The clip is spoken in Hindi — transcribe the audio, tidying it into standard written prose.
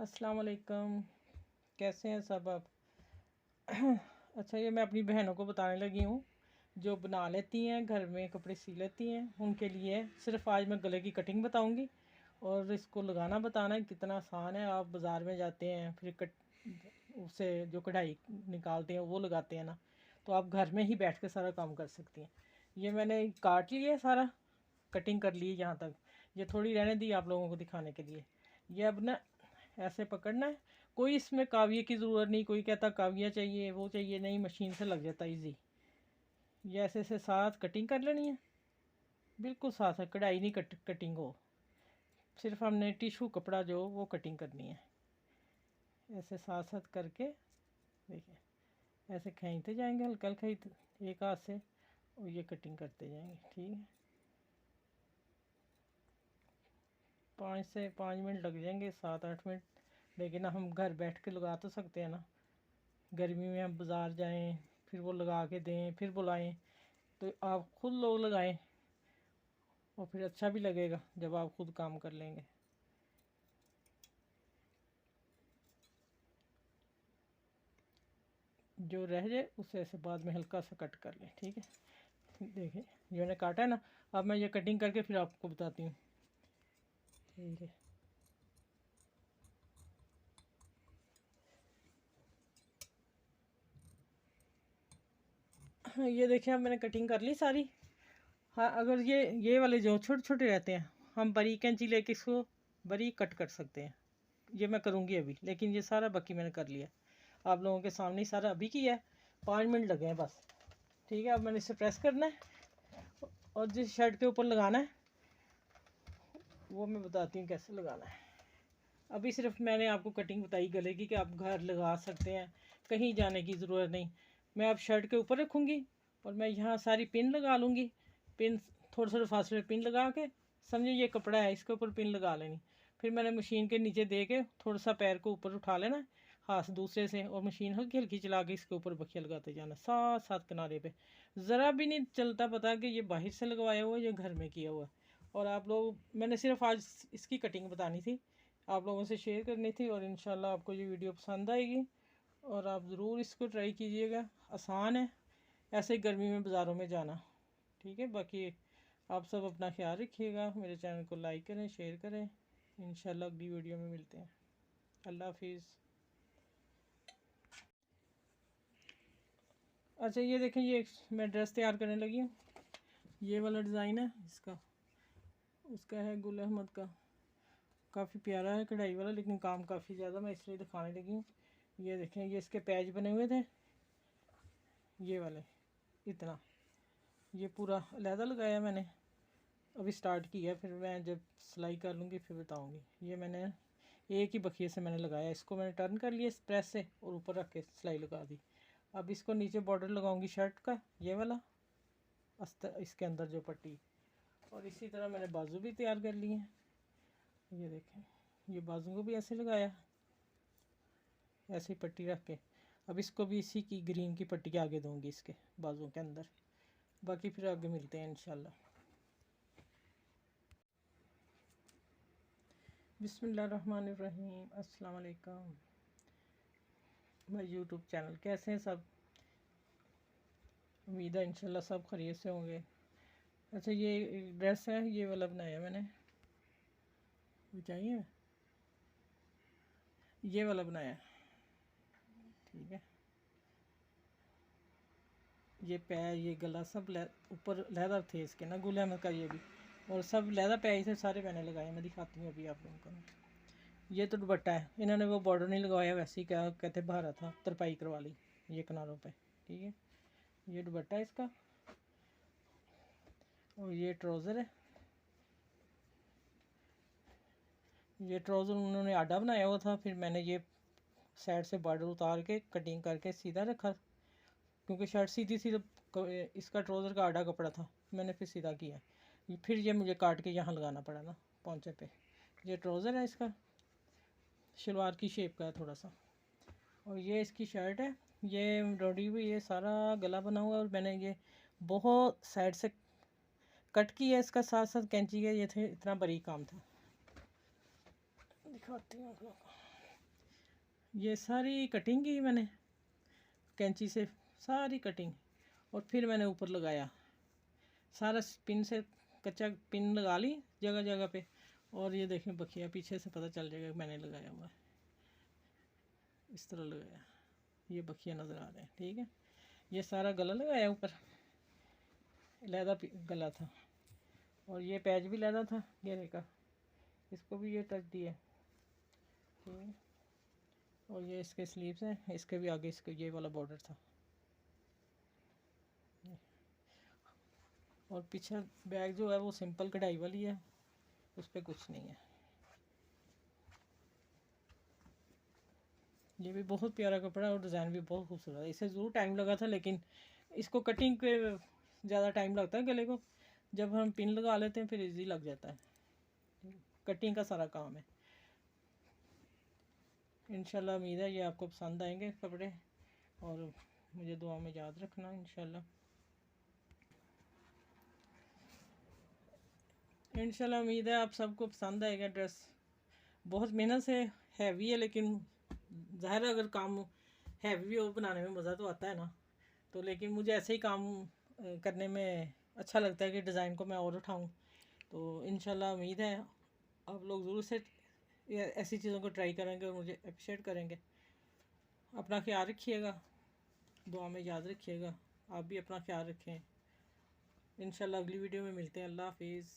अस्सलाम वालेकुम। कैसे हैं सब आप? अच्छा, ये मैं अपनी बहनों को बताने लगी हूँ जो बना लेती हैं, घर में कपड़े सी लेती हैं, उनके लिए सिर्फ आज मैं गले की कटिंग बताऊँगी और इसको लगाना बताना है कितना आसान है। आप बाज़ार में जाते हैं फिर उससे जो कढ़ाई निकालते हैं वो लगाते हैं ना, तो आप घर में ही बैठ के सारा काम कर सकती हैं। ये मैंने काट लिया सारा, कटिंग कर ली यहाँ तक। ये थोड़ी रहने दी आप लोगों को दिखाने के लिए। ये अब ना ऐसे पकड़ना है। कोई इसमें काविये की ज़रूरत नहीं, कोई कहता काविया चाहिए वो चाहिए, नहीं, मशीन से लग जाता इजी। ये ऐसे ऐसे साथ कटिंग कर लेनी है, बिल्कुल साथ है, कढ़ाई नहीं कटिंग हो, सिर्फ हमने टिशू कपड़ा जो वो कटिंग करनी है। ऐसे साथ साथ करके देखिए, ऐसे खींचते जाएंगे हल्का हल्का ही एक हाथ से, और ये कटिंग करते जाएंगे। ठीक है, 5 से 5 मिनट लग जाएंगे, 7-8 मिनट, लेकिन हम घर बैठ के लगा तो सकते हैं ना। गर्मी में हम बाज़ार जाएं फिर वो लगा के दें फिर बुलाएं, तो आप खुद लोग लगाएं और फिर अच्छा भी लगेगा जब आप खुद काम कर लेंगे। जो रह जाए उसे ऐसे बाद में हल्का सा कट कर लें। ठीक है, देखिए जो मैंने काटा है ना, अब मैं ये कटिंग करके फिर आपको बताती हूँ। ठीक है, हाँ, ये देखिए अब मैंने कटिंग कर ली सारी। हाँ, अगर ये वाले जो छोटे छोटे रहते हैं, हम बारीक कैंची लेके इसको बारीक कट कर सकते हैं। ये मैं करूँगी अभी, लेकिन ये सारा बाकी मैंने कर लिया, आप लोगों के सामने ही सारा अभी किया है। 5 मिनट लगे हैं बस। ठीक है, अब मैंने इसे प्रेस करना है और जिस शर्ट के ऊपर लगाना है वो मैं बताती हूँ कैसे लगाना है। अभी सिर्फ मैंने आपको कटिंग बताई गले की कि आप घर लगा सकते हैं, कहीं जाने की ज़रूरत नहीं। मैं अब शर्ट के ऊपर रखूँगी और मैं यहाँ सारी पिन लगा लूँगी। पिन थोड़े थोड़े फासले पिन लगा के, समझो ये कपड़ा है इसके ऊपर पिन लगा लेनी। फिर मैंने मशीन के नीचे दे के थोड़ा सा पैर को ऊपर उठा लेना है हाथ दूसरे से, और मशीन हल्की हल्की चला के इसके ऊपर बखिया लगाते जाना साथ साथ किनारे पे। ज़रा भी नहीं चलता पता कि ये बाहर से लगवाया हुआ है या घर में किया हुआ है। और आप लोग, मैंने सिर्फ आज इसकी कटिंग बतानी थी, आप लोगों से शेयर करनी थी, और इंशाल्लाह आपको ये वीडियो पसंद आएगी और आप ज़रूर इसको ट्राई कीजिएगा। आसान है, ऐसे ही गर्मी में बाज़ारों में जाना। ठीक है, बाकी आप सब अपना ख्याल रखिएगा, मेरे चैनल को लाइक करें, शेयर करें। इंशाल्लाह अगली वीडियो में मिलते हैं। अल्लाह हाफिज़। अच्छा, ये देखें, ये मैं ड्रेस तैयार करने लगी हूँ। ये वाला डिज़ाइन है इसका, उसका है गुल अहमद का। काफ़ी प्यारा है कढ़ाई वाला, लेकिन काम काफ़ी ज़्यादा, मैं इसलिए दिखाने लगी हूँ। ये देखें, ये इसके पैच बने हुए थे, ये वाले इतना, ये पूरा अलहदा लगाया मैंने, अभी स्टार्ट किया, फिर मैं जब सिलाई कर लूँगी फिर बताऊँगी। ये मैंने एक ही बखिए से मैंने लगाया, इसको मैंने टर्न कर लिया प्रेस से और ऊपर रख के सिलाई लगा दी। अब इसको नीचे बॉर्डर लगाऊंगी शर्ट का, ये वाला अस्तर, इसके अंदर जो पट्टी, और इसी तरह मैंने बाजू भी तैयार कर लिए हैं। ये देखें, ये बाजू को भी ऐसे लगाया, ऐसे ही पट्टी रख के। अब इसको भी इसी की ग्रीन की पट्टी आगे दूंगी इसके बाजू के अंदर। बाकी फिर आगे मिलते हैं इंशाल्लाह। बिस्मिल्लाहिर्रहमानिर्रहीम। अस्सलाम वालेकुम माय यूट्यूब चैनल, कैसे हैं सब? उम्मीद है इंशाल्लाह सब खैरियत से होंगे। अच्छा, ये ड्रेस है, ये वाला बनाया मैंने, चाहिए ये वाला बनाया। ठीक है, ये पैर, ये गला सब ऊपर लेदर थे इसके ना, गुल अहमद का ये भी, और सब लेदर पैच से सारे मैंने लगाए। मैं दिखाती हूँ अभी आप लोगों को। ये तो दुपट्टा है, इन्होंने वो बॉर्डर नहीं लगवाया, वैसे ही क्या कहते बाहर था, तरपाई करवा ली ये किनारों पे। ठीक है, ये दुपट्टा है इसका, और ये ट्राउज़र है। ये ट्राउज़र उन्होंने आडा बनाया हुआ था, फिर मैंने ये साइड से बॉर्डर उतार के कटिंग करके सीधा रखा, क्योंकि शर्ट सीधी सी, इसका ट्राउज़र का आडा कपड़ा था, मैंने फिर सीधा किया। फिर ये मुझे काट के यहाँ लगाना पड़ा ना पौंचे पे। ये ट्राउज़र है इसका, शलवार की शेप का है थोड़ा सा, और ये इसकी शर्ट है। ये एम्ब्रॉयडरी हुई, ये सारा गला बना हुआ है, और मैंने ये बहुत साइड से कट किया इसका, साथ साथ कैंची का, ये थे इतना बारीक काम था। दिखाती हूँ आप लोगों को। ये सारी कटिंग की मैंने कैंची से, सारी कटिंग, और फिर मैंने ऊपर लगाया सारा पिन से, कच्चा पिन लगा ली जगह जगह पे। और ये देखें बखिया पीछे से पता चल जाएगा मैंने लगाया हुआ है, इस तरह लगाया, ये बखिया नज़र आ रहे हैं। ठीक है, ये सारा गला लगाया, ऊपर लैदा गला था, और ये पैच भी लैदा था घेरे का, इसको भी ये टच दिया। ठीक है, और ये इसके स्लीव्स हैं, इसके भी आगे इसके ये वाला बॉर्डर था, और पीछे बैग जो है वो सिंपल कढ़ाई वाली है, उस पर कुछ नहीं है। ये भी बहुत प्यारा कपड़ा है और डिज़ाइन भी बहुत खूबसूरत है। इसे ज़रूर टाइम लगा था, लेकिन इसको कटिंग के ज़्यादा टाइम लगता है गले को, जब हम पिन लगा लेते हैं फिर इजी लग जाता है, कटिंग का सारा काम है। इंशाल्लाह उम्मीद है ये आपको पसंद आएंगे कपड़े, और मुझे दुआ में याद रखना इंशाल्लाह। इंशाल्लाह उम्मीद है आप सबको पसंद आएगा ड्रेस। बहुत मेहनत से हैवी है, लेकिन ज़ाहिर है अगर काम हैवी हो बनाने में मज़ा तो आता है ना, तो लेकिन मुझे ऐसे ही काम करने में अच्छा लगता है कि डिज़ाइन को मैं और उठाऊं। तो इंशाल्लाह उम्मीद है आप लोग ज़रूर से ऐसी चीज़ों को ट्राई करेंगे और मुझे अप्रिशिएट करेंगे। अपना ख्याल रखिएगा, दुआ में याद रखिएगा, आप भी अपना ख्याल रखें। इंशाल्लाह अगली वीडियो में मिलते हैं। अल्लाह हाफिज़।